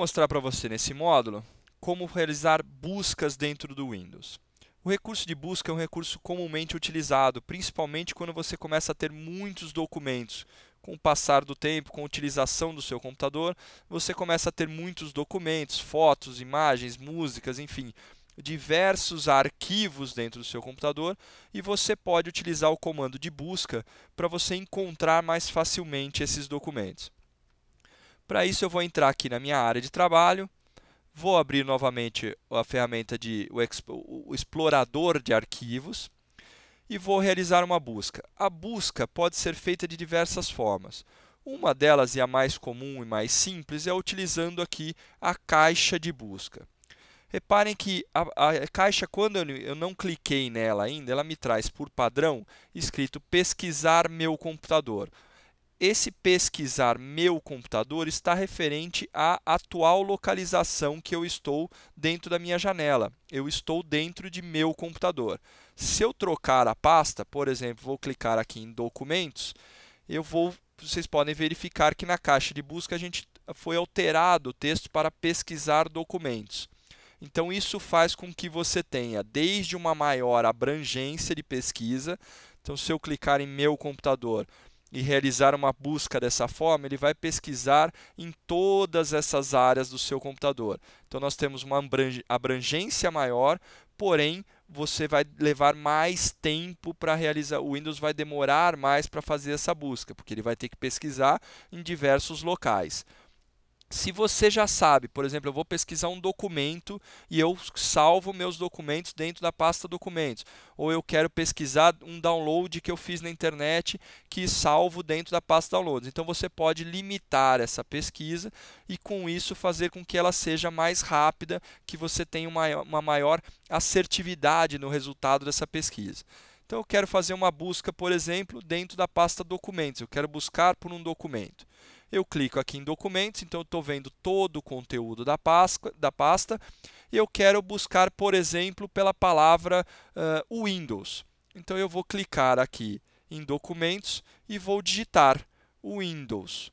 mostrar para você nesse módulo como realizar buscas dentro do Windows. O recurso de busca é um recurso comumente utilizado, principalmente quando você começa a ter muitos documentos. Com o passar do tempo, com a utilização do seu computador, você começa a ter muitos documentos, fotos, imagens, músicas, enfim, diversos arquivos dentro do seu computador, e você pode utilizar o comando de busca para você encontrar mais facilmente esses documentos. Para isso, eu vou entrar aqui na minha área de trabalho, vou abrir novamente a ferramenta o explorador de arquivos e vou realizar uma busca. A busca pode ser feita de diversas formas. Uma delas, e a mais comum e mais simples, é utilizando aqui a caixa de busca. Reparem que a caixa, quando eu não cliquei nela ainda, ela me traz por padrão escrito pesquisar meu computador. Esse pesquisar meu computador está referente à atual localização que eu estou dentro da minha janela. Eu estou dentro de meu computador. Se eu trocar a pasta, por exemplo, vou clicar aqui em documentos, vocês podem verificar que na caixa de busca foi alterado o texto para pesquisar documentos. Então, isso faz com que você tenha desde uma maior abrangência de pesquisa. Então, se eu clicar em meu computador e realizar uma busca dessa forma, ele vai pesquisar em todas essas áreas do seu computador. Então, nós temos uma abrangência maior, porém, você vai levar mais tempo para realizar. O Windows vai demorar mais para fazer essa busca, porque ele vai ter que pesquisar em diversos locais. Se você já sabe, por exemplo, eu vou pesquisar um documento e eu salvo meus documentos dentro da pasta documentos. Ou eu quero pesquisar um download que eu fiz na internet que salvo dentro da pasta downloads. Então você pode limitar essa pesquisa e com isso fazer com que ela seja mais rápida, que você tenha uma maior assertividade no resultado dessa pesquisa. Então eu quero fazer uma busca, por exemplo, dentro da pasta documentos. Eu quero buscar por um documento. Eu clico aqui em documentos, então eu estou vendo todo o conteúdo da pasta e eu quero buscar, por exemplo, pela palavra Windows. Então eu vou clicar aqui em documentos e vou digitar Windows.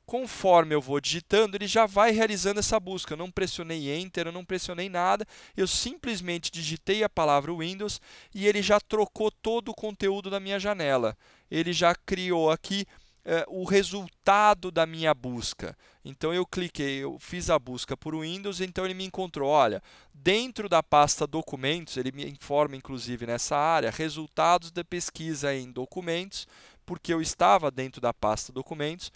Conforme eu vou digitando, ele já vai realizando essa busca. Eu não pressionei Enter, eu não pressionei nada, eu simplesmente digitei a palavra Windows e ele já trocou todo o conteúdo da minha janela. Ele já criou aqui o resultado da minha busca. Então eu cliquei, eu fiz a busca por Windows, então ele me encontrou, olha, dentro da pasta documentos, ele me informa inclusive nessa área, resultados da pesquisa em documentos, porque eu estava dentro da pasta documentos.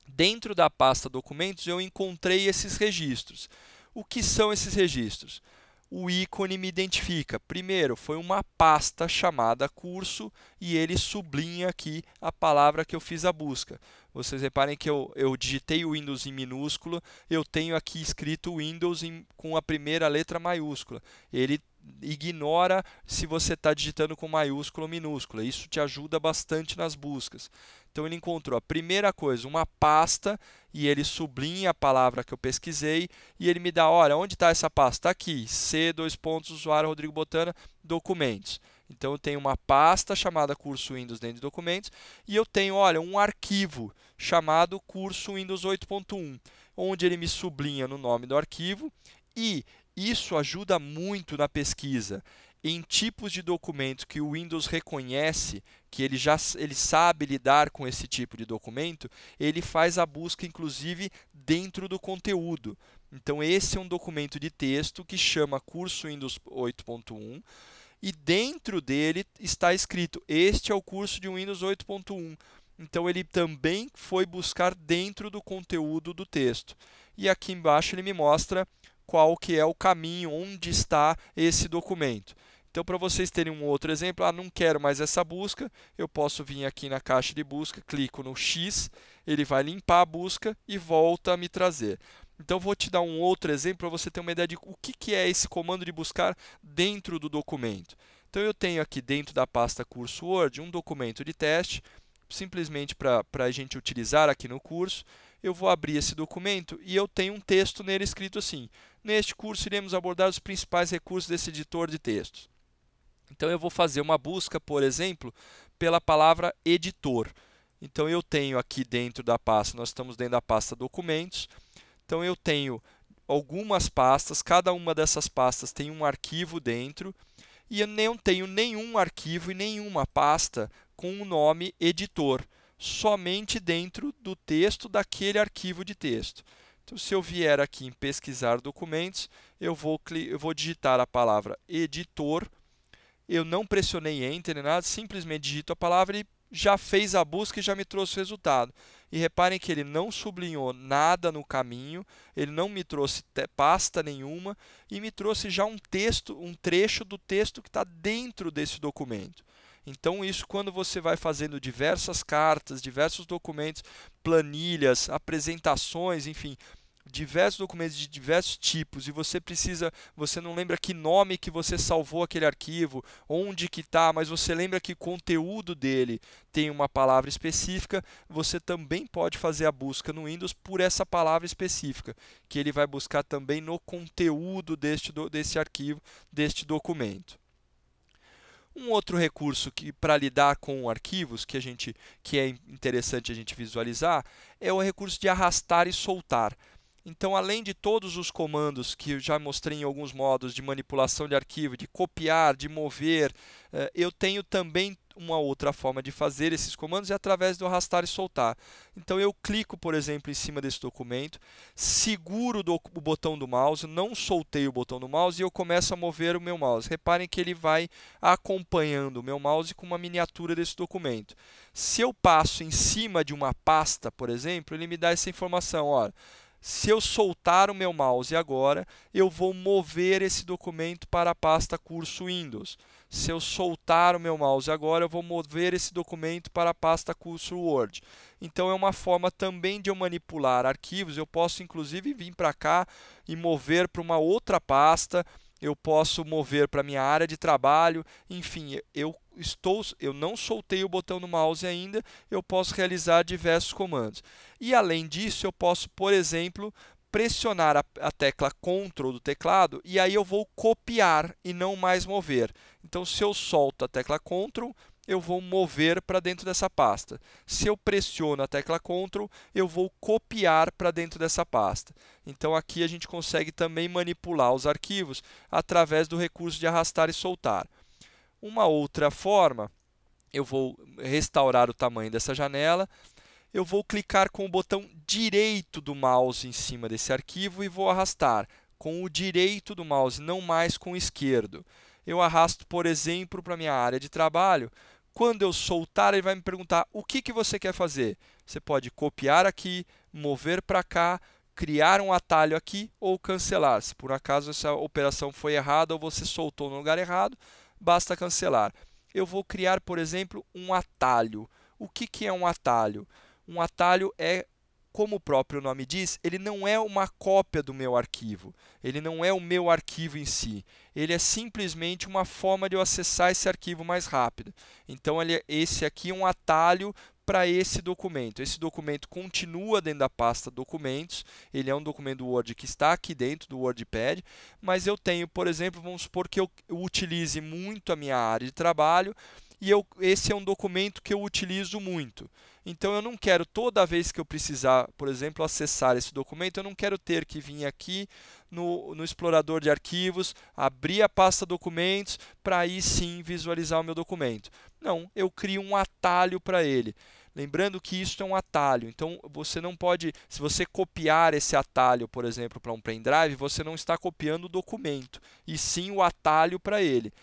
Dentro da pasta documentos eu encontrei esses registros. O que são esses registros? O ícone me identifica. Primeiro, foi uma pasta chamada curso e ele sublinha aqui a palavra que eu fiz a busca. Vocês reparem que eu digitei o Windows em minúsculo, eu tenho aqui escrito Windows com a primeira letra maiúscula. Ele ignora se você está digitando com maiúscula ou minúscula. Isso te ajuda bastante nas buscas. Então ele encontrou a primeira coisa, uma pasta, e ele sublinha a palavra que eu pesquisei e ele me dá, olha, onde está essa pasta? Está aqui, usuário Rodrigo Botana, documentos. Então eu tenho uma pasta chamada curso Windows dentro de documentos e eu tenho, olha, um arquivo chamado curso Windows 8.1, onde ele me sublinha no nome do arquivo e isso ajuda muito na pesquisa. Em tipos de documentos que o Windows reconhece, que ele sabe lidar com esse tipo de documento, ele faz a busca, inclusive, dentro do conteúdo. Então, esse é um documento de texto que chama curso Windows 8.1 e dentro dele está escrito, este é o curso de Windows 8.1. Então, ele também foi buscar dentro do conteúdo do texto. E aqui embaixo ele me mostra qual que é o caminho, onde está esse documento. Então, para vocês terem um outro exemplo, não quero mais essa busca, eu posso vir aqui na caixa de busca, clico no X, ele vai limpar a busca e volta a me trazer. Então, vou te dar um outro exemplo para você ter uma ideia de o que é esse comando de buscar dentro do documento. Então, eu tenho aqui dentro da pasta curso Word um documento de teste, simplesmente para a gente utilizar aqui no curso. Eu vou abrir esse documento e eu tenho um texto nele escrito assim: neste curso iremos abordar os principais recursos desse editor de textos. Então eu vou fazer uma busca, por exemplo, pela palavra editor. Então eu tenho aqui dentro da pasta, nós estamos dentro da pasta documentos, Então eu tenho algumas pastas, cada uma dessas pastas tem um arquivo dentro, e eu não tenho nenhum arquivo e nenhuma pasta com o nome editor, somente dentro do texto daquele arquivo de texto. Então, se eu vier aqui em pesquisar documentos, eu vou digitar a palavra editor. Eu não pressionei Enter nem nada, simplesmente digito a palavra e já fez a busca e já me trouxe o resultado. E reparem que ele não sublinhou nada no caminho, ele não me trouxe pasta nenhuma e me trouxe já um texto, um trecho do texto que está dentro desse documento. Então, isso quando você vai fazendo diversas cartas, diversos documentos, planilhas, apresentações, enfim, diversos documentos de diversos tipos e você não lembra que nome que você salvou aquele arquivo, onde que está, mas você lembra que o conteúdo dele tem uma palavra específica, você também pode fazer a busca no Windows por essa palavra específica, que ele vai buscar também no conteúdo desse arquivo, deste documento. Um outro recurso para lidar com arquivos que é interessante a gente visualizar é o recurso de arrastar e soltar. Então, além de todos os comandos que eu já mostrei em alguns modos de manipulação de arquivo, de copiar, de mover, eu tenho também uma outra forma de fazer esses comandos é através do arrastar e soltar. Então, eu clico, por exemplo, em cima desse documento, seguro o botão do mouse, não soltei o botão do mouse e eu começo a mover o meu mouse. Reparem que ele vai acompanhando o meu mouse com uma miniatura desse documento. Se eu passo em cima de uma pasta, por exemplo, ele me dá essa informação, olha, se eu soltar o meu mouse agora, eu vou mover esse documento para a pasta curso Windows. Se eu soltar o meu mouse agora, eu vou mover esse documento para a pasta curso Word. Então, é uma forma também de eu manipular arquivos. Eu posso, inclusive, vir para cá e mover para uma outra pasta. Eu posso mover para a minha área de trabalho. Enfim, eu não soltei o botão do mouse ainda, eu posso realizar diversos comandos. E além disso, eu posso, por exemplo, pressionar a tecla Ctrl do teclado e aí eu vou copiar e não mais mover. Então, se eu solto a tecla Ctrl, eu vou mover para dentro dessa pasta. Se eu pressiono a tecla Ctrl, eu vou copiar para dentro dessa pasta. Então, aqui a gente consegue também manipular os arquivos através do recurso de arrastar e soltar. Uma outra forma, eu vou restaurar o tamanho dessa janela, eu vou clicar com o botão direito do mouse em cima desse arquivo e vou arrastar com o direito do mouse, não mais com o esquerdo. Eu arrasto, por exemplo, para a minha área de trabalho. Quando eu soltar, ele vai me perguntar o que você quer fazer. Você pode copiar aqui, mover para cá, criar um atalho aqui ou cancelar. Se por acaso essa operação foi errada ou você soltou no lugar errado, basta cancelar. Eu vou criar, por exemplo, um atalho. O que é um atalho? Um atalho é, como o próprio nome diz, ele não é uma cópia do meu arquivo. Ele não é o meu arquivo em si. Ele é simplesmente uma forma de eu acessar esse arquivo mais rápido. Então, esse aqui é um atalho para esse documento. Esse documento continua dentro da pasta documentos, ele é um documento Word que está aqui dentro do WordPad, mas eu tenho, por exemplo, vamos supor que eu utilize muito a minha área de trabalho e esse é um documento que eu utilizo muito. Então, eu não quero, toda vez que eu precisar, por exemplo, acessar esse documento, eu não quero ter que vir aqui no explorador de arquivos, abrir a pasta documentos, para aí sim visualizar o meu documento. Não, eu crio um atalho para ele. Lembrando que isso é um atalho, então você não pode, se você copiar esse atalho, por exemplo, para um pendrive, você não está copiando o documento, e sim o atalho para ele.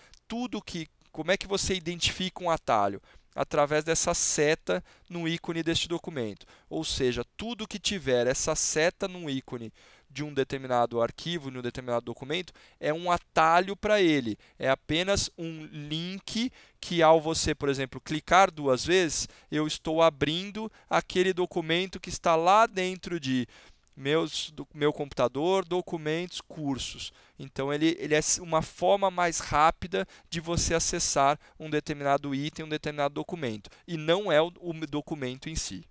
Como é que você identifica um atalho? Através dessa seta no ícone deste documento. Ou seja, tudo que tiver essa seta no ícone de um determinado arquivo, de um determinado documento, é um atalho para ele. É apenas um link que, ao você, por exemplo, clicar 2 vezes, eu estou abrindo aquele documento que está lá dentro de meu computador, documentos, cursos. Então, ele é uma forma mais rápida de você acessar um determinado item, um determinado documento, e não é o documento em si.